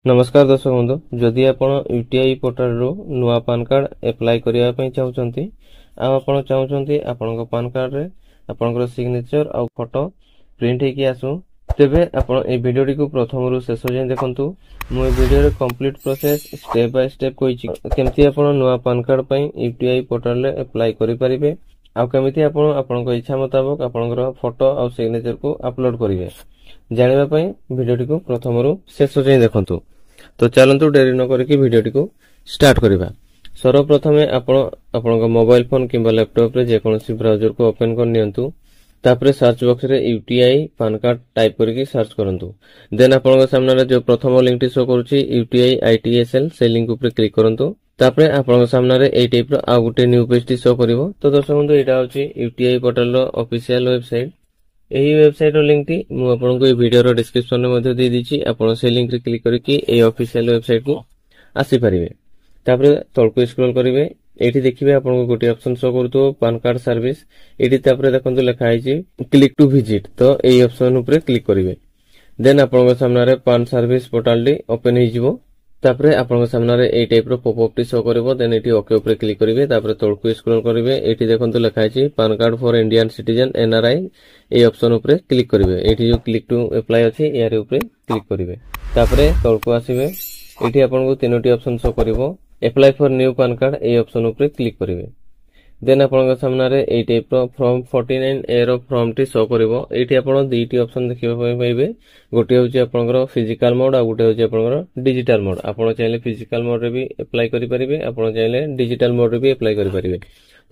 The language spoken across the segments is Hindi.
नमस्कार दर्शक बंधु जदि आपण यूटीआई पोर्टल रो नुआ पान कार्ड अप्लाई करिया पई चाहुचंती आ आपण चाहुचंती आपनक पान कार्ड रे आपनकर सिग्नेचर आ फोटो प्रिंट हेकी आसु तेबे आपण ए वीडियो को प्रथम रु शेष जाय देखंतु मो ए वीडियो रे complete process step by step कोइची केमती आपण नुआ पान कार्ड पई यूटीआई पोर्टल रे अप्लाई करि परिबे आ केमती आपण आपनक इच्छा मुताबिक आपनकर फोटो आ सिग्नेचर को अपलोड करिवे जानिबा पई वीडियो को प्रथम रु शेष जाय देखंतु। तो चलंतु डेरी न करके वीडियो को स्टार्ट करिबा। सर्वप्रथमे आपण मोबाइल फोन किंबा लैपटॉप रे जे कोनोसी ब्राउजर को ओपन कर नियंतु तापरे सर्च बॉक्स रे यूटीआई पान कार्ड टाइप करके सर्च करंतु देन आपण सामने रे जो प्रथम लिंक टी शो करूची यूटीआई आईटीएसएल से लिंक ऊपर क्लिक करंतु तापरे आपण सामने रे ए टाइप रो आ गुटे न्यू पेज टी शो करिवो। तो दर्शक बंधु एटा होची यूटीआई पोर्टल रो ऑफिशियल वेबसाइट। एही वेबसाइट रो लिंक टी मु आपन को ए वीडियो रो डिस्क्रिप्शन में मध्ये दे दिछि आपन से लिंक रे क्लिक करके ए ऑफिशियल वेबसाइट को आसी परिबे। तापरे तळको स्क्रॉल करिवे एठी देखिबे आपन को गोटे ऑप्शन शो करतो पान कार्ड सर्विस एठी तापरे देखंतु लिखा आइछि क्लिक टू विजिट। तो ए ऑप्शन ऊपर क्लिक करिवे देन आपन को सामने रे पान सर्विस पोर्टल डी ओपन हि जिवो। तापरे आपन सामने रे ए टाइप रो पॉपअप टी शो करबो देन एठी ओके ऊपर क्लिक करिवे तापरे तळको स्क्रॉल करिवे एठी देखंतु लिखा आइछि PAN card for Indian citizen NRI ए ऑप्शन ऊपर क्लिक करिवे एठी जो क्लिक टू अप्लाई अछि यारे ऊपर क्लिक करिवे तापरे तळको आसीबे एठी आपन को तीनोटी ऑप्शन शो करबो apply for new PAN card A option ऊपर क्लिक करिवे देन आपन सामने रे ए टाइप रो फॉर्म 49 ए रो फॉर्म टी शो करबो एठी आपन दुईटी ऑप्शन देखिबा पई पाइबे गोटे होची आपनकर फिजिकल मोड आ गोटे होची आपनकर डिजिटल मोड। आपन चाहिले फिजिकल मोड रे भी अप्लाई करि परिबे आपन चाहिले डिजिटल मोड रे भी अप्लाई करि परिबे।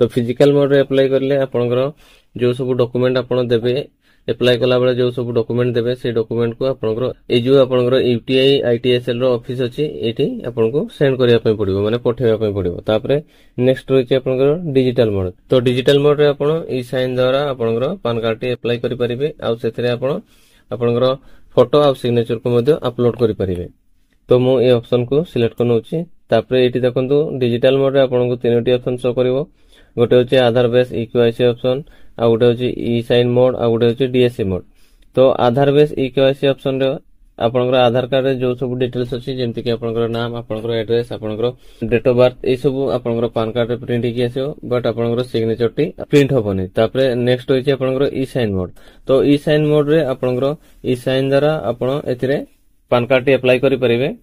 तो फिजिकल मोड रे अप्लाई करले आपनकर जो सब डॉक्यूमेंट आपन देबे अप्लाई कला बेले जो सब डॉक्यूमेंट देबे से डॉक्यूमेंट को आपनकर ए जो आपनकर यूटीआई आईटीएसएल रो ऑफिस अछि एठी आपन को सेंड करिया पई पड़िबो माने पठेबा पई पड़िबो। तापरे नेक्स्ट होची आपनकर डिजिटल मोड। तो डिजिटल मोड रे आपन ई साइन द्वारा आपनकर पान कार्ड टी अप्लाई करि परिबे आ सेथरे आपन आपनकर फोटो आ सिग्नेचर को मध्ये अपलोड करि परिबे। तो मु ए ऑप्शन को सिलेक्ट करनोची तापरे एठी देखंतु डिजिटल मोड रे आपन को तीनोटी ऑप्शन शो करिवो गोटे होची आधार बेस ईकेवाईसी ऑप्शन आ गोटे होची ई साइन मोड आ गोटे होची डीएससी मोड। तो आधार बेस ईकेवाईसी ऑप्शन रे आपनकर आधार कार्ड रे जो सब डिटेल्स अछि जेमति कि आपनकर नाम आपनकर एड्रेस आपनकर डेट ऑफ बर्थ ए सब आपनकर पान कार्ड रे प्रिंट कि आसीओ बट आपनकर सिग्नेचर टी प्रिंट होबनी। तापरे नेक्स्ट होची आपनकर ई साइन मोड। तो ई साइन मोड रे आपनकर ई साइन द्वारा आपण एथिरे पान कार्ड टी अप्लाई करि परिबे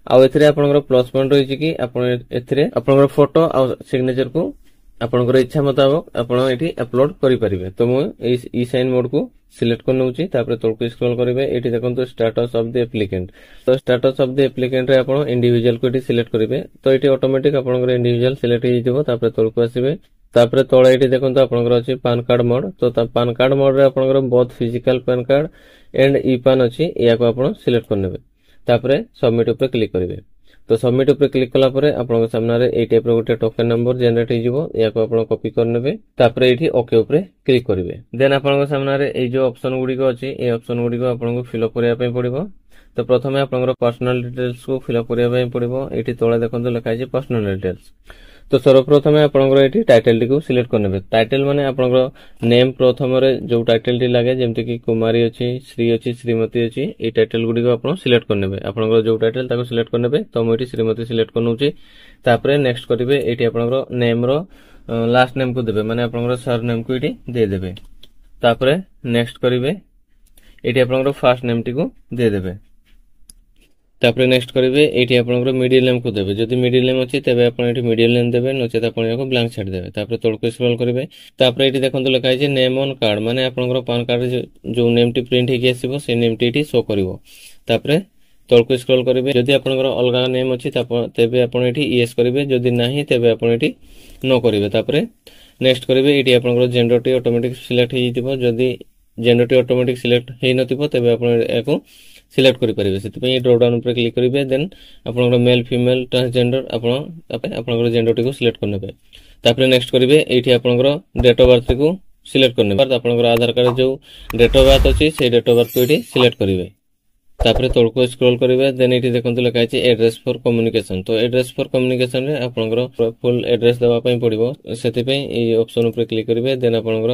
आ एथिरे आपनकर प्लस पॉइंट होईची कि आपण एथिरे आपनकर फोटो आ सिग्नेचर को आपनकर इच्छा मुताबिक आपण एठी अपलोड करि परिबे। तो मु ई साइन मोड को सिलेक्ट करनउची तापरे तळको स्क्रॉल करिवे एठी देखंतु स्टेटस ऑफ द एप्लिकेंट। तो स्टेटस ऑफ द एप्लिकेंट रे आपण इंडिविजुअल को एठी सिलेक्ट करिवे तो एठी ऑटोमेटिक आपनकर इंडिविजुअल सिलेक्ट हि जिवो तापरे तळको आसीबे तापरे तळे एठी देखंतु आपनकर अछि पान कार्ड मोड। तो पान कार्ड मोड रे आपनकर both physical PAN card and e PAN अछि या को आपण सिलेक्ट करनेबे तापरे सबमिट ऊपर क्लिक करिवे। तो सबमिट ऊपर क्लिक कला परे आपन सामने रे ए टाइप रो गोटे टोकन नंबर जनरेट हि जिवो या को आपन कॉपी करनेबे तापरे एठी ओके ऊपर क्लिक करिवे देन आपन सामने रे ए जो ऑप्शन गुडी को अछि ए ऑप्शन गुडी को आपन को फिल अप करिया पय पड़िबो। तो प्रथमे आपन पर्सनल डिटेल्स को फिल अप करिया पय पड़िबो एठी तळे देखंतु लिखा छै पर्सनल डिटेल्स। तो सर्वप्रथमे आपन एठी टाइटल टी को सिलेक्ट करनेबे टाइटल माने आपन नेम प्रथम रे जो टाइटल टी लागे जेमति कि कुमारी अछि श्री अछि श्रीमती अछि ए टाइटल गुडी को आपन सिलेक्ट करनेबे आपन जो टाइटल ताको सिलेक्ट करनेबे। तो मु एठी श्रीमती सिलेक्ट करनउची तापरे नेक्स्ट करिवे एठी आपन नेम रो लास्ट नेम को देबे माने आपन सर नेम को एठी दे देबे तापरे नेक्स्ट करिवे एठी आपन फर्स्ट नेम टी को दे देबे तापरे नेक्स्ट करिवे एठी आपनकर मिडिल नेम को देबे जदि मिडिल नेम अछि तबे आपन एठी मिडिल नेम देबे नचेत आपन याको ब्लैंक छाड़ देबे तापरे तळको स्क्रॉल करिवे तापरे एठी देखंतु लिखा छै नेम ऑन कार्ड माने आपनकर पान कार्ड जो नेम टी प्रिंट हेकि आसीबो से नेम टी एठी शो करिवो तापरे तळको स्क्रॉल करिवे जदि आपनकर अलगा नेम अछि तबे आपन एठी यस करिवे जदि नाही तबे आपन एठी नो करिवे तापरे नेक्स्ट करिवे एठी आपनकर जेंडर टी ऑटोमेटिक सिलेक्ट हि जिवो जदि जेंडर टी ऑटोमेटिक सिलेक्ट हेइ नथिबो तबे आपन याको सिलेक्ट करि परिबे सेति पई ड्रॉप डाउन ऊपर क्लिक करिवे देन आपनकर मेल फीमेल ट्रांसजेंडर आपनकर जेंडर टी को सिलेक्ट करनेबे तापरे नेक्स्ट करिवे एठी आपनकर डेट ऑफ बर्थ को सिलेक्ट करनेबे आपनकर आधार कार्ड जो डेट ऑफ बर्थ अछि से डेट ऑफ बर्थ को एठी सिलेक्ट करिवे तापरे तळको स्क्रॉल करिवे देन एठी देखंतु लिखा छै एड्रेस फॉर कम्युनिकेशन। तो एड्रेस फॉर कम्युनिकेशन रे आपनकर फुल एड्रेस देबा पई पड़िबो सेति पई ए ऑप्शन ऊपर क्लिक करिवे देन आपनकर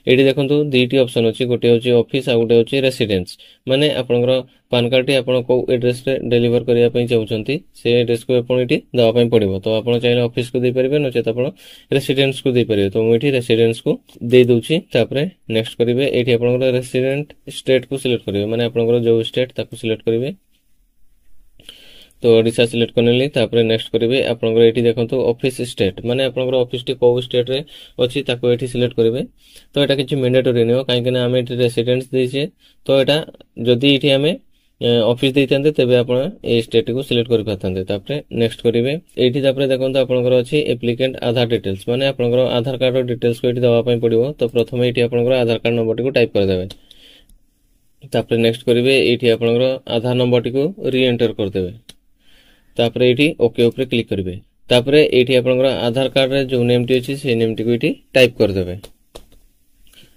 एठी देखंतु दुईटी ऑप्शन अछि गोटे होची ऑफिस आ गोटे होची रेसिडेंस माने आपनकर ପାନ୍ କାର୍ଡଟି ଆପଣ କୋଉ ଆଡ୍ରେସରେ ଡେଲିଭର କରିବା ପାଇଁ ଚାହୁଁଛନ୍ତି ସେ ଆଡ୍ରେସକୁ ଆପଣ ଏଠି ଦେବା ପାଇଁ ପଡ଼ିବ। ତ ଆପଣ ଚାହିଁଲେ ଅଫିସକୁ ଦେଇପାରିବେ, ନଚେତ ଆପଣ ରେସିଡେନ୍ସକୁ ଦେଇପାରିବେ। ତ ମୁଁ ଏଠି ରେସିଡେନ୍ସକୁ ଦେଇ ଦଉଛି। ତାପରେ ନେକ୍ସଟ କରିବେ, ଏଇଠି ଆପଣଙ୍କର ରେସିଡେଣ୍ଟ ଷ୍ଟେଟକୁ ସିଲେକ୍ଟ କରିବେ, ମାନେ ଆପଣଙ୍କର ଯୋଉ ଷ୍ଟେଟ ତାକୁ ସିଲେକ୍ଟ କରିବେ। ତ ଓଡ଼ିଶା ସିଲେକ୍ଟ କରିନେଲି। ତାପରେ ନେକ୍ସଟ କରିବେ, ଆପଣଙ୍କର ଏଠି ଦେଖନ୍ତୁ ଅଫିସ ଷ୍ଟେଟ, ମାନେ ଆପଣଙ୍କର ଅଫିସଟି କୋଉ ଷ୍ଟେଟରେ ଅଛି ତାକୁ ଏଠି ସିଲେକ୍ଟ କରିବେ। ତ ଏଟା କିଛି ମ୍ୟାଣ୍ଡେଟୋରୀ ନୁହଁ, କାହିଁକିନା ଆମେ ଏଠି ରେସିଡେନ୍ସ ଦେଇଛେ। ତ ଏଟା ଯଦି ଏଠି ଆମେ ଅଫିସ ଦେଇଥାନ୍ତେ ତେବେ ଆପଣ এই ଷ୍ଟେଟକୁ ସିଲେକ୍ଟ କରିପାରିଥାନ୍ତେ। ତାପରେ ନେକ୍ସଟ କରିବେ, ଏଇଠି ତାପରେ ଦେଖନ୍ତୁ ଆପଣଙ୍କର ଅଛି ଆପ୍ଲିକାଣ୍ଟ ଆଧାର ଡିଟେଲ୍ସ, ମାନେ ଆପଣଙ୍କର ଆଧାର କାର୍ଡର ଡିଟେଲ୍ସକୁ ଏଠି ଦେବା ପାଇଁ ପଡ଼ିବ। ତ ପ୍ରଥମେ ଏଠି ଆପଣଙ୍କର ଆଧାର କାର୍ଡ ନମ୍ବରଟିକୁ ଟାଇପ କରିଦେବେ। ତାପରେ ନେକ୍ସଟ କରିବେ, ଏଇଠି ଆପଣଙ୍କର ଆଧାର ନମ୍ବରଟିକୁ ରି ଏଣ୍ଟର କରିଦେବେ। ତାପରେ ଏଇଠି ଓକେ ଉପରେ କ୍ଲିକ୍ କରିବେ। ତାପରେ ଏଇଠି ଆପଣଙ୍କର ଆଧାର କାର୍ଡରେ ଯୋଉ ନେମଟି ଅଛି ସେଇ ନେମଟିକୁ ଏଠି ଟାଇପ କରିଦେବେ।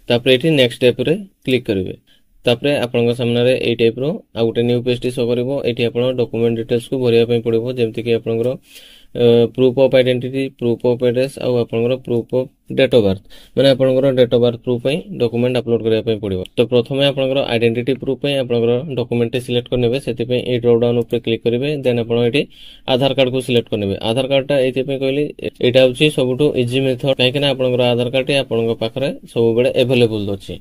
ତାପରେ ଏଠି ନେକ୍ସଟ ଷ୍ଟେପରେ କ୍ଲିକ୍ କରିବେ। ତାପରେ ଆପଣଙ୍କ ସାମ୍ନାରେ ଏଇ ଟାଇପର ଆଉ ଗୋଟେ ନ୍ୟୁ ପେଜଟି ଶୋ କରିବ। ଏଠି ଆପଣ ଡକୁମେଣ୍ଟ ଡିଟେଲ୍ସକୁ ଭରିବା ପାଇଁ ପଡ଼ିବ, ଯେମିତିକି ଆପଣଙ୍କର proof of identity, proof of address ଆଉ ଆପଣଙ୍କର proof of date of birth, ମାନେ ଆପଣଙ୍କର ଡେଟ୍ ଅଫ୍ ବାର୍ଥ ପ୍ରୁଫ୍ ପାଇଁ ଡକୁମେଣ୍ଟ ଅପଲୋଡ କରିବା ପାଇଁ ପଡ଼ିବ। ତ ପ୍ରଥମେ ଆପଣଙ୍କର ଆଇଡେଣ୍ଟିଟି ପ୍ରୁଫ୍ ପାଇଁ ଆପଣଙ୍କର ଡକୁମେଣ୍ଟଟି ସିଲେକ୍ଟ କରିନେବେ। ସେଥିପାଇଁ ଏଇ ଡ୍ରପ୍ ଡାଉନ୍ ଉପରେ କ୍ଲିକ୍ କରିବେ। ଦେନ୍ ଆପଣ ଏଠି ଆଧାର କାର୍ଡକୁ ସିଲେକ୍ଟ କରିନେବେ। ଆଧାର କାର୍ଡଟା ଏଇଥିପାଇଁ କହିଲି, ଏଇଟା ହେଉଛି ସବୁଠୁ ଇଜି ମେଥଡ, କାହିଁକିନା ଆପଣଙ୍କର ଆଧାର କାର୍ଡଟି ଆପଣଙ୍କ ପାଖରେ ସବୁବେଳେ ଆଭେଲେବୁଲ ଅଛି।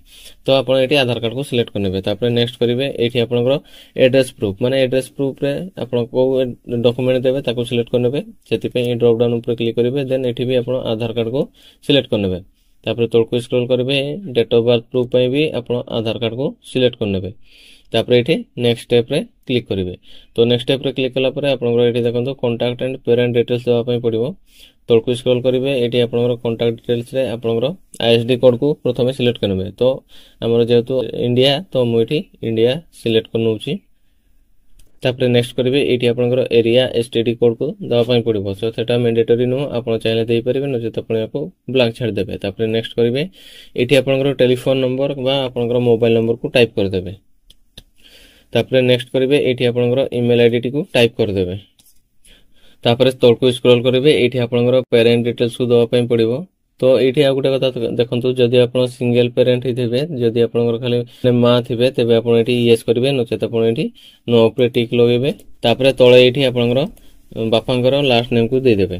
ତ ଆପଣ ଏଠି ଆଧାର କାର୍ଡକୁ ସିଲେକ୍ଟ କରିନେବେ। ତାପରେ ନେକ୍ସଟ କରିବେ, ଏଇଠି ଆପଣଙ୍କର ଆଡ୍ରେସ୍ ପ୍ରୁଫ୍, ମାନେ ଆଡ୍ରେସ୍ ପ୍ରୁଫ୍ରେ ଆପଣ କୋଉ ଡକୁମେଣ୍ଟ ଦେବେ ତାକୁ ସିଲେକ୍ଟ କରିନେବେ। ସେଥିପାଇଁ এই ଡ୍ରପ୍ ଡାଉନ୍ ଉପରେ କ୍ଲିକ୍ କରିବେ। ଦେନ୍ ଏଠି ବି ଆପଣ ଆଧାର କାର୍ଡକୁ ସିଲେକ୍ଟ କରିନେବେ। ତାପରେ ତଳକୁ ସ୍କ୍ରୋଲ କରିବେ, ଡେଟ୍ ଅଫ୍ ବାର୍ଥ ପ୍ରୁଫ୍ ପାଇଁ ବି ଆପଣ ଆଧାର କାର୍ଡକୁ ସିଲେକ୍ଟ କରିନେବେ। ତାପରେ ଏଠି ନେକ୍ସଟ ଷ୍ଟେପରେ କ୍ଲିକ୍ କରିବେ। ତ ନେକ୍ସଟ ଷ୍ଟେପରେ କ୍ଲିକ୍ କଲା ପରେ ଆପଣଙ୍କର ଏଠି ଦେଖନ୍ତୁ କଣ୍ଟାକ୍ଟ ଆଣ୍ଡ ପେରେଣ୍ଟ ଡିଟେଲ୍ସ ଦେବା ପାଇଁ ପଡ଼ିବ। ତଳକୁ ସ୍କ୍ରୋଲ କରିବେ, ଏଠି ଆପଣଙ୍କର କଣ୍ଟାକ୍ଟ ଡିଟେଲ୍ସରେ ଆପଣଙ୍କର ଆଇଏସଡି କୋଡକୁ ପ୍ରଥମେ ସିଲେକ୍ଟ କରିନେବେ। ତ ଆମର ଯେହେତୁ ଇଣ୍ଡିଆ, ତ ମୁଁ ଏଠି ଇଣ୍ଡିଆ ସିଲେକ୍ଟ କରିନେଉଛି। ତାପରେ ନେକ୍ସଟ କରିବେ, ଏଇଠି ଆପଣଙ୍କର ଏରିଆ ଏସଟିଡି କୋଡକୁ ଦେବା ପାଇଁ ପଡ଼ିବ। ସୋ ସେଟା ମ୍ୟାଣ୍ଡେଟୋରୀ ନୁହଁ, ଆପଣ ଚାହିଁଲେ ଦେଇପାରିବେ, ନଚେତ ଆପଣ ୟାକୁ ବ୍ଲାଙ୍କ ଛାଡ଼ିଦେବେ। ତାପରେ ନେକ୍ସଟ କରିବେ, ଏଇଠି ଆପଣଙ୍କର ଟେଲିଫୋନ ନମ୍ବର ବା ଆପଣଙ୍କର ମୋବାଇଲ ନମ୍ବରକୁ ଟାଇପ କରିଦେବେ। ତାପରେ ନେକ୍ସଟ କରିବେ, ଏଇଠି ଆପଣଙ୍କର ଇମେଲ ଆଇଡିଟିକୁ ଟାଇପ କରିଦେବେ। ତାପରେ ତଳକୁ ସ୍କ୍ରୋଲ କରିବେ, ଏଇଠି ଆପଣଙ୍କର ପ୍ୟାରେଣ୍ଟ ଡିଟେଲ୍ସକୁ ଦେବା ପାଇଁ ପଡ଼ିବ। ତ ଏଇଠି ଆଉ ଗୋଟେ କଥା ଦେଖନ୍ତୁ, ଯଦି ଆପଣ ସିଙ୍ଗଲ ପ୍ୟାରେଣ୍ଟ ହେଇଥିବେ, ଯଦି ଆପଣଙ୍କର ଖାଲି ମା ଥିବେ, ତେବେ ଆପଣ ଏଠି ୟେସ୍ କରିବେ, ନଚେତ ଆପଣ ଏଠି नो ଉପରେ ଟିକ୍ ଲଗେଇବେ। ତାପରେ ତଳେ ଏଇଠି ଆପଣଙ୍କର ବାପାଙ୍କର ଲାଷ୍ଟ ନେମକୁ ଦେଇଦେବେ।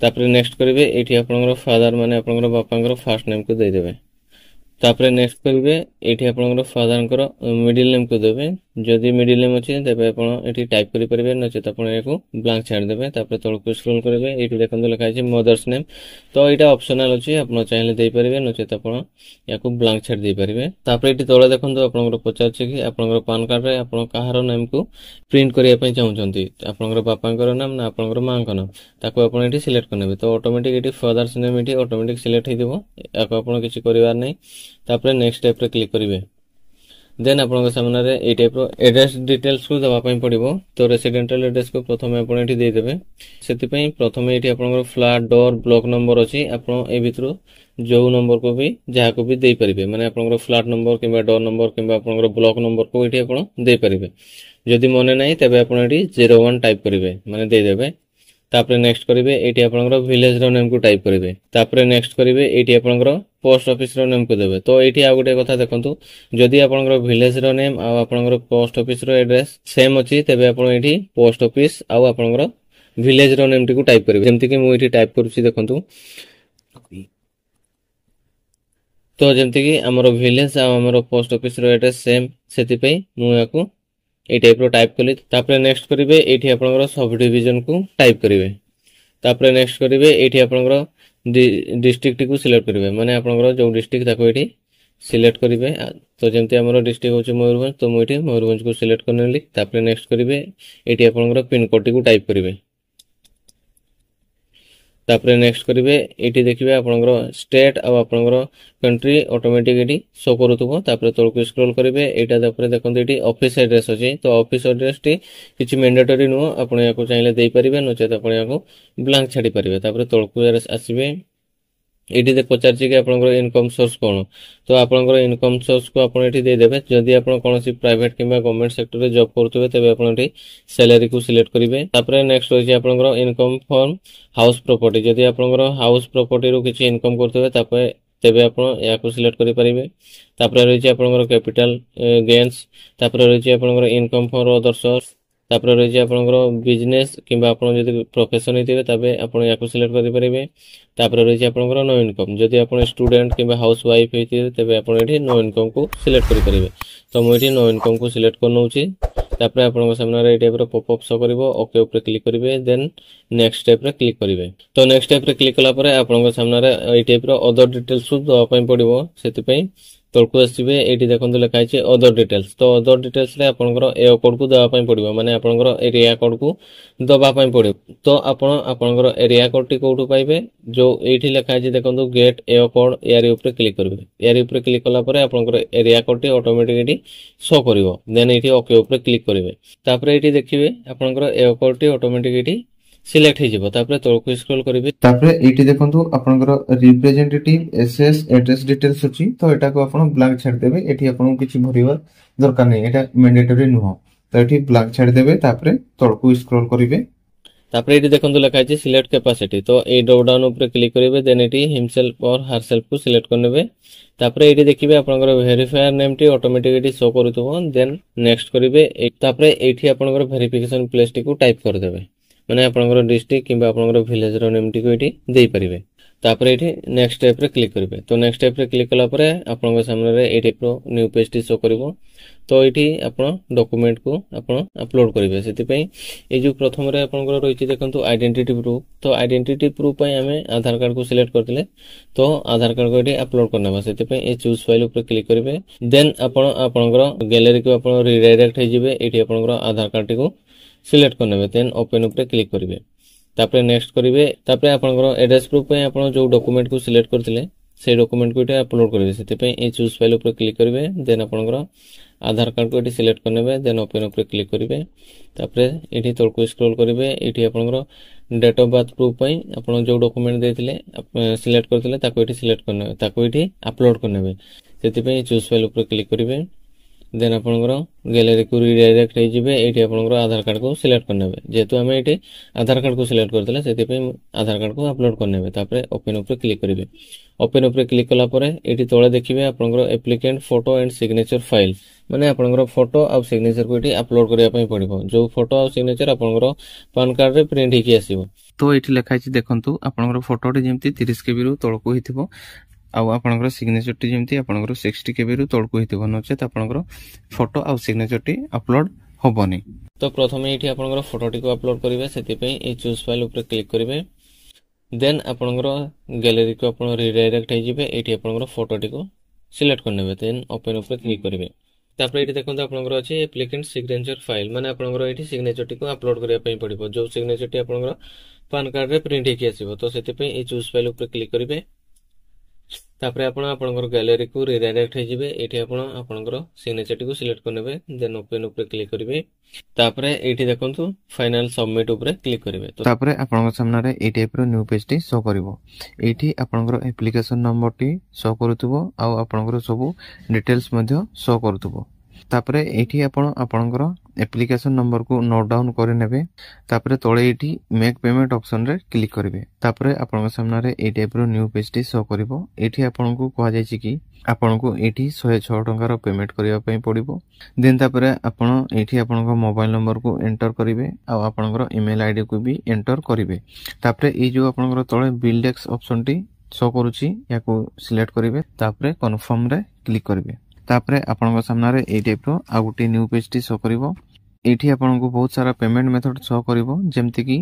ତାପରେ ନେକ୍ସଟ କରିବେ, ଏଇଠି ଆପଣଙ୍କର ଫାଦର, ମାନେ ଆପଣଙ୍କର ବାପାଙ୍କର ଫାର୍ଷ୍ଟ ନେମକୁ ଦେଇଦେବେ। ତାପରେ ନେକ୍ସଟ କରିବେ, ଏଇଠି ଆପଣଙ୍କର ଫାଦରଙ୍କର ମିଡିଲ ନେମକୁ ଦେବେ। ଯଦି ମିଡିଲ ନେମ୍ ଅଛି ତେବେ ଆପଣ ଏଠି ଟାଇପ କରିପାରିବେ, ନଚେତ ଆପଣ ଏହାକୁ ବ୍ଲାଙ୍କ ଛାଡ଼ିଦେବେ। ତାପରେ ତଳକୁ ସ୍କ୍ରୋଲ କରିବେ, ଏଇଠି ଦେଖନ୍ତୁ ଲେଖା ହେଇଛି ମଦର୍ସ ନେମ୍। ତ ଏଇଟା ଅପସନାଲ ଅଛି, ଆପଣ ଚାହିଁଲେ ଦେଇପାରିବେ, ନଚେତ ଆପଣ ୟାକୁ ବ୍ଲାଙ୍କ ଛାଡ଼ି ଦେଇପାରିବେ। ତାପରେ ଏଠି ତଳେ ଦେଖନ୍ତୁ ଆପଣଙ୍କର ପଚାରୁଛି କି ଆପଣଙ୍କର ପାନ କାର୍ଡରେ ଆପଣ କାହାର ନେମକୁ ପ୍ରିଣ୍ଟ କରିବା ପାଇଁ ଚାହୁଁଛନ୍ତି, ଆପଣଙ୍କର ବାପାଙ୍କର ନାମ ନା ଆପଣଙ୍କର ମାଙ୍କ ନାମ, ତାକୁ ଆପଣ ଏଠି ସିଲେକ୍ଟ କରିନେବେ। ତ ଅଟୋମେଟିକ ଏଠି ଫାଦର୍ସ ନେମ୍ ଏଠି ଅଟୋମେଟିକ ସିଲେକ୍ଟ ହେଇଯିବ, ୟାକୁ ଆପଣ କିଛି କରିବାର ନାହିଁ। ତାପରେ ନେକ୍ସଟ ଷ୍ଟେପରେ କ୍ଲିକ୍ କରିବେ। ଦେନ୍ ଆପଣଙ୍କ ସାମ୍ନାରେ ଏଇ ଟାଇପର ଆଡ୍ରେସ ଡିଟେଲ୍ସକୁ ଦେବା ପାଇଁ ପଡ଼ିବ। ତ ରେସିଡେଣ୍ଟାଲ ଆଡ୍ରେସକୁ ପ୍ରଥମେ ଆପଣ ଏଠି ଦେଇଦେବେ। ସେଥିପାଇଁ ପ୍ରଥମେ ଏଠି ଆପଣଙ୍କର ଫ୍ଲାଟ ଡୋର ବ୍ଲକ ନମ୍ବର ଅଛି, ଆପଣ ଏ ଭିତରୁ ଯୋଉ ନମ୍ବରକୁ ବି ଯାହାକୁ ବି ଦେଇପାରିବେ, ମାନେ ଆପଣଙ୍କର ଫ୍ଲାଟ ନମ୍ବର କିମ୍ବା ଡୋର ନମ୍ବର କିମ୍ବା ଆପଣଙ୍କର ବ୍ଲକ ନମ୍ବରକୁ ଏଠି ଆପଣ ଦେଇପାରିବେ। ଯଦି ମନେ ନାହିଁ ତେବେ ଆପଣ ଏଠି 01 ଟାଇପ କରିବେ, ମାନେ ଦେଇଦେବେ। ତାପରେ ନେକ୍ସଟ କରିବେ, ଏଇଠି ଆପଣଙ୍କର ଭିଲେଜର ନେମକୁ ଟାଇପ କରିବେ। ତାପରେ ନେକ୍ସଟ କରିବେ, ଏଇଠି ଆପଣଙ୍କର ପୋଷ୍ଟ ଅଫିସର ନେମକୁ ଦେବେ। ତ ଏଇଠି ଆଉ ଗୋଟେ କଥା ଦେଖନ୍ତୁ, ଯଦି ଆପଣଙ୍କର ଭିଲେଜର ନେମ୍ ଆଉ ଆପଣଙ୍କର ପୋଷ୍ଟ ଅଫିସର ଆଡ୍ରେସ ସେମ୍ ଅଛି, ତେବେ ଆପଣ ଏଠି ପୋଷ୍ଟ ଅଫିସ ଆଉ ଆପଣଙ୍କର ଭିଲେଜର ନେମଟିକୁ ଟାଇପ କରିବେ। ଯେମିତିକି ମୁଁ ଏଠି ଟାଇପ କରୁଛି, ଦେଖନ୍ତୁ। ତ ଯେମିତିକି ଆମର ଭିଲେଜ ଆଉ ଆମର ପୋଷ୍ଟ ଅଫିସର ଆଡ୍ରେସ ସେମ୍, ସେଥିପାଇଁ ମୁଁ ୟାକୁ এই টাইপର টাইপ କଲି। ତାପରେ ନେକ୍ସଟ କରିବେ, ଏଇଠି ଆପଣଙ୍କର ସବ୍ ଡିଭିଜନକୁ ଟାଇପ କରିବେ। ତାପରେ ନେକ୍ସଟ କରିବେ, ଏଇଠି ଆପଣଙ୍କର ଡିଷ୍ଟ୍ରିକ୍ଟକୁ ସିଲେକ୍ଟ କରିବେ, ମାନେ ଆପଣଙ୍କର ଯୋଉ ଡିଷ୍ଟ୍ରିକ୍ଟ ତାକୁ ଏଠି ସିଲେକ୍ଟ କରିବେ। ତ ଯେମିତି ଆମର ଡିଷ୍ଟ୍ରିକ୍ଟ ହେଉଛି ମୟୂରଭଞ୍ଜ, ତ ମୁଁ ଏଠି ମୟୂରଭଞ୍ଜକୁ ସିଲେକ୍ଟ କରିନେଲି। ତାପରେ ନେକ୍ସଟ କରିବେ, ଏଇଠି ଆପଣଙ୍କର ପିନକୋଡଟିକୁ ଟାଇପ କରିବେ। ତାପରେ ନେକ୍ସଟ କରିବେ, ଏଇଠି ଦେଖିବେ ଆପଣଙ୍କର ଷ୍ଟେଟ ଆଉ ଆପଣଙ୍କର कंट्री ऑटोमेटिक एटी शो करूथबो। तापर तळକୁ स्क्रॉल करिवे, एटा तापर देखंतु एटी ऑफिस एड्रेस अछि, तो ऑफिस एड्रेस टी किछि मैंडेटरी नो, आपण याको चाहिले देई परिबे, नचेत आपण याको ब्लैंक छाडी परिबे। तापर तळକୁ आसीबे, एटी दे पचारछि कि आपनकर इनकम सोर्स कोन, तो आपनकर इनकम सोर्स को आपण एटी दे देबे। जदि आपण कोनोसी प्राइवेट किबा गवर्नमेंट सेक्टर रे जॉब करथबे, तबे आपण एटी सैलरी को सिलेक्ट करिवे। तापर नेक्स्ट होछि आपनकर इनकम फ्रॉम हाउस प्रॉपर्टी, जदि आपनकर हाउस प्रॉपर्टी रो किछि इनकम करथबे, तापर तेबे आपण याकू सिलेक्ट करि परिबे। तापर रहिछि आपनकर कैपिटल गेन्स, तापर रहिछि आपनकर इनकम फॉर अदर सोर्स, तापर रहिछि आपनकर बिजनेस किंबा आपण जदि प्रोफेशन हिथिबे तबे आपण याकू सिलेक्ट करि परिबे। तापर रहिछि आपनकर नो इनकम, जदि आपण स्टूडेंट किंबा हाउस वाइफ हिथिबे तबे आपण एठी नो इनकम को सिलेक्ट करि परिबे। तो मु एठी नो इनकम को सिलेक्ट करनौछि। तापर आपनकर सामने रे टाइप रो पॉपअप शो करिवो, ओके ऊपर क्लिक करिवे, देन नेक्स्ट स्टेप रे क्लिक करिवे। तो नेक्स्ट स्टेप रे क्लिक कला परे आपनकर सामने रे एई टाइप रो अदर डिटेल्स सब दवा पई पड़िवो। सेति पई तळकु आसीबे, एठी देखंतु लेखा छै अदर डिटेल्स। तो अदर डिटेल्स रे आपनकर ए कोड को दवा पई पड़िवो, माने आपनकर एरिया कोड को दबा पई पड़िवो। तो आपण आपनकर एरिया कोड टी कोठु पाइबे, जो एठी लेखा छै देखंतु गेट ए कोड, यारी ऊपर क्लिक करिवे। यारी ऊपर क्लिक कला परे आपनकर एरिया कोड टी ऑटोमेटिकली शो करिवो, देन एठी ओके ऊपर क्लिक करिवे। तापर एठी देखिबे आपनकर ए कोड टी ऑटोमेटिकली सिलेक्ट हो जिवो। तापर तळकु स्क्रॉल करिवे, तापर एठी देखंतु आपनकर रिप्रेजेंटेटिव एसएस एड्रेस डिटेल्स अछि। तो एटा को आपण ब्लैंक छाड़ देबे, एठी आपण किछि भरिवा दरकार नै, एटा मैंडेटरी नुह। तो एठी ब्लैंक छाड़ देबे, तापर तळकु स्क्रॉल करिवे। तापर एठी देखंतु लेखा छै सिलेक्ट कैपेसिटी। तो ए ड्रॉप डाउन ऊपर क्लिक करिवे, देन एठी हिमसेल्फ और हरसेल्फ को सिलेक्ट करनेबे। तापर एठी देखिबे आपनकर वेरीफायर नेम टी ऑटोमेटिकली शो करथबो, देन नेक्स्ट करिवे। तापर एठी आपनकर वेरिफिकेशन प्लेस टी को टाइप कर देबे, माने आपनकर डिस्ट्रिक्ट किंबा आपनकर विलेज रो नेम टी को एठी देई परिबे। तापर एठी नेक्स्ट स्टेप रे क्लिक करिवे। तो नेक्स्ट स्टेप रे क्लिक कला परे आपनकर सामने रे एठी प्रो न्यू पेज टी शो करबो। तो एठी आपण डॉक्यूमेंट को आपण अपलोड करिवे। सेति पई ए जो प्रथम रे आपनकर रहिछि देखंतु आइडेंटिटी प्रूफ। तो आइडेंटिटी प्रूफ पई हमें आधार कार्ड को सिलेक्ट करथिले, तो आधार कार्ड को एठी अपलोड करनबा। सेति पई ए चूज फाइल ऊपर क्लिक करिवे, देन आपण आपनकर गैलरी को आपण रिडायरेक्ट हे जिवे। एठी आपनकर आधार कार्ड टी को सिलेक्ट करनेबे, देन ओपन ऊपर क्लिक करिवे। तापर नेक्स्ट करिवे। तापर आपनकर एड्रेस प्रूफ पई आपण जो डॉक्यूमेंट को सिलेक्ट करथिले से डॉक्यूमेंट को एटा अपलोड करिवे। सेति पई ए चूज फाइल ऊपर क्लिक करिवे, देन आपनकर आधार कार्ड को एटी सिलेक्ट करनेबे, देन ओपन ऊपर क्लिक करिवे। तापर एठी तळकु स्क्रॉल करिवे, एठी आपनकर डेट ऑफ बर्थ प्रूफ पई आपण जो डॉक्यूमेंट देथिले सिलेक्ट करथिले ताको एठी सिलेक्ट करनेबे, ताको एठी अपलोड करनेबे। सेति पई चूज फाइल ऊपर क्लिक करिवे, देन आपनकर गैलरी को रिडायरेक्ट हे जिवे। एठी आपनकर आधार कार्ड को सिलेक्ट करनेबे, जेतु हमें एठी आधार कार्ड को सिलेक्ट करथिले सेति पई आधार कार्ड को अपलोड करनेबे। तापर ओपन ऊपर क्लिक करिवे। ओपन ऊपर क्लिक कला परे एठी तळे देखिबे आपनकर applicant photo and signature file, माने आपनकर फोटो आ सिग्नेचर को एठी अपलोड करिया पई पड़िबो। जो फोटो आ सिग्नेचर आपनकर पैन कार्ड रे प्रिंट हेकि आसीबो। तो एठी लेखा छि देखंतु आपनकर फोटो टे जेमति 30 केबी रु तळकु हिथिबो, आउ आपनकर सिग्नेचर टी जेमति आपनकर 60 केबी रु तळकु हिथिबो, नचेत आपनकर फोटो आ सिग्नेचर टी अपलोड होबोनी। तो प्रथमे एठी आपनकर फोटो टी को अपलोड करिवे, सेति पई ए चूज फाइल ऊपर क्लिक करिवे, देन आपनकर गैलरी को आपण रिडायरेक्ट हे जिवे। एठी आपनकर फोटो टी को सिलेक्ट करनेबे, देन ओपन ऊपर क्लिक करिवे। तापर एठी देखंतु आपनकर अछि एप्लिकेंट सिग्नेचर फाइल, माने आपनकर एठी सिग्नेचर टी को अपलोड करिया पई पड़िबो, जो सिग्नेचर टी आपनकर पैन कार्ड रे प्रिंट हेकि आसीबो। तो सेति पई ए चूज फाइल ऊपर क्लिक करिवे। तापर आपण आपनकर गैलरी को रिडायरेक्ट हे जिवे। एठी आपण आपनकर सिग्नेचर टी को सिलेक्ट करनेबे, देन ओपन ऊपर क्लिक करिवे। तापर एठी देखंतु फाइनल सबमिट ऊपर क्लिक करिवे। तो तापर आपनकर सामने रे ए टाइप रो न्यू पेज टी शो करिवो। एठी आपनकर एप्लिकेशन नंबर टी शो करथुबो, आ आपनकर सब डिटेल्स मध्ये शो करथुबो। तापर एठी आपण आपनकर एप्लिकेशन नंबर को नोट डाउन करे नेबे। तापर तळे एठी मेक पेमेंट ऑप्शन रे क्लिक करिवे। तापर आपन सामने रे ए टाइप रो न्यू पेज टी शो करिवो। एठी आपन को कहा जाय छि कि आपन को एठी 106 टका रो पेमेंट करिया पई पड़िबो। देन तापर आपन एठी आपन को मोबाइल नंबर को एंटर करिवे, आ आपन को ईमेल आईडी को भी एंटर करिवे। तापर ए जो आपन को तळे बिल टैक्स ऑप्शन टी शो करूछि, याको सिलेक्ट करिवे। तापर कन्फर्म रे क्लिक करिवे। तापर आपन सामने रे ए टाइप रो आ गुटे न्यू पेज टी शो करिवो। एठी आपन को बहुत सारा पेमेंट मेथड शो करिवो, जेमति कि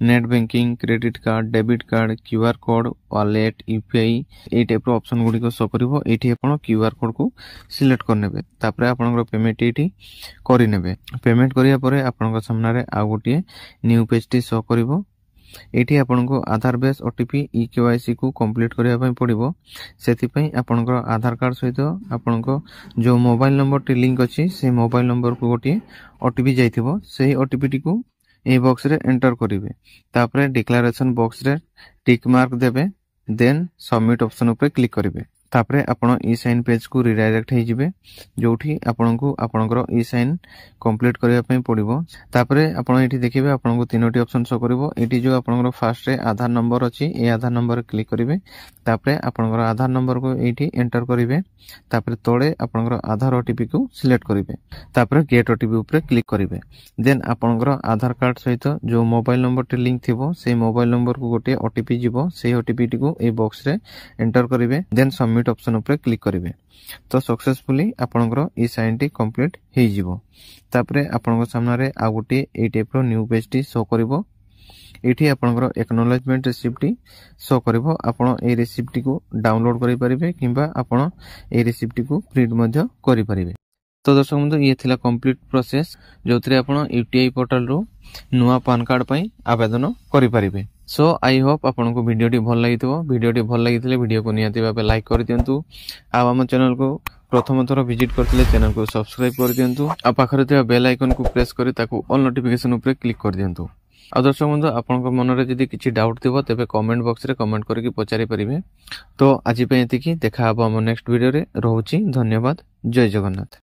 net banking, credit card, debit card, QR code, wallet, UPI ए टाइप रो ऑप्शन गुडी को शो करिवो। एठी आपन क्यूआर कोड को सिलेक्ट करनेबे। तापर आपन को पेमेंट एठी करि नेबे। पेमेंट करिया परे आपन सामने रे आ गुटे न्यू पेज टी शो करिवो। एठी आपन को आधार बेस ओटीपी ईकेवाईसी को कंप्लीट करिया पई पड़िबो। सेति पई आपन को आधार कार्ड सहित आपन को जो मोबाइल नंबर टी लिंक अछि, से मोबाइल नंबर को गोटे ओटीपी जाइथिबो। सेही ओटीपी टी को ए बॉक्स रे एंटर करिवे। तापर डिक्लेरेशन बॉक्स रे टिक मार्क देबे, देन सबमिट ऑप्शन ऊपर क्लिक करिवे। तापरे आपण ई साइन पेज को रिडायरेक्ट हे जिवे जोठी आपनकु आपनकर ई साइन कंप्लीट करिया पई पड़िबो। तापरे आपण एठी देखिबे आपनकु तीनोटी ऑप्शन शो करबो। एठी जो आपनकर फर्स्ट रे आधार नंबर अछि ए आधार नंबर क्लिक करिवे। तापरे आपनकर आधार नंबर को एठी एंटर करिवे। तापरे तळे आपनकर आधार ओटीपी को सिलेक्ट करिवे। तापरे गेट ओटीपी ऊपर क्लिक करिवे। देन आपनकर आधार कार्ड सहित जो मोबाइल नंबर टे लिंक थिबो से मोबाइल नंबर को गोटे ओटीपी जिवो से ओटीपी टी को ए बॉक्स रे एंटर करिवे। देन सबमिट ऑप्शन ऊपर क्लिक करिवे तो सक्सेसफुली आपनकर ई साइन टी कंप्लीट हे जिवो। तापरे आपनकर सामने रे आ गोटे ए टाइप रो न्यू पेज टी शो करिवो। एठी आपनकर एक्नॉलेजमेंट रिसिप्ट टी शो करिवो। आपण ए रिसिप्ट को डाउनलोड करि परिबे किबा आपण ए रिसिप्ट को प्रिंट मध्य करि परिबे। तो दर्शक बंधु ये थिला कंप्लीट प्रोसेस जोतरे आपण यूटीआई पोर्टल रो नुवा पान कार्ड पई आवेदन करि परिबे। सो आई होप आपन को वीडियोटी भल लागितबो। वीडियोटी भल लागितले वीडियो को नियाति भाबे लाइक कर दियंतु। आ हम चैनल को प्रथम थर विजिट करथिले चैनल को सब्सक्राइब कर दियंतु। आ पाखरे थिबा बेल आइकन को प्रेस करि ताकू ऑल नोटिफिकेशन ऊपर क्लिक कर दियंतु। आ दर्शक बंधु आपन को मन रे जदी किछि डाउट थिबो तबे कमेंट बॉक्स रे कमेंट करके पचारि परिबे। तो आज पे एतिकी देखा हबो हम नेक्स्ट वीडियो रे। रहउची धन्यवाद। जय जगन्नाथ।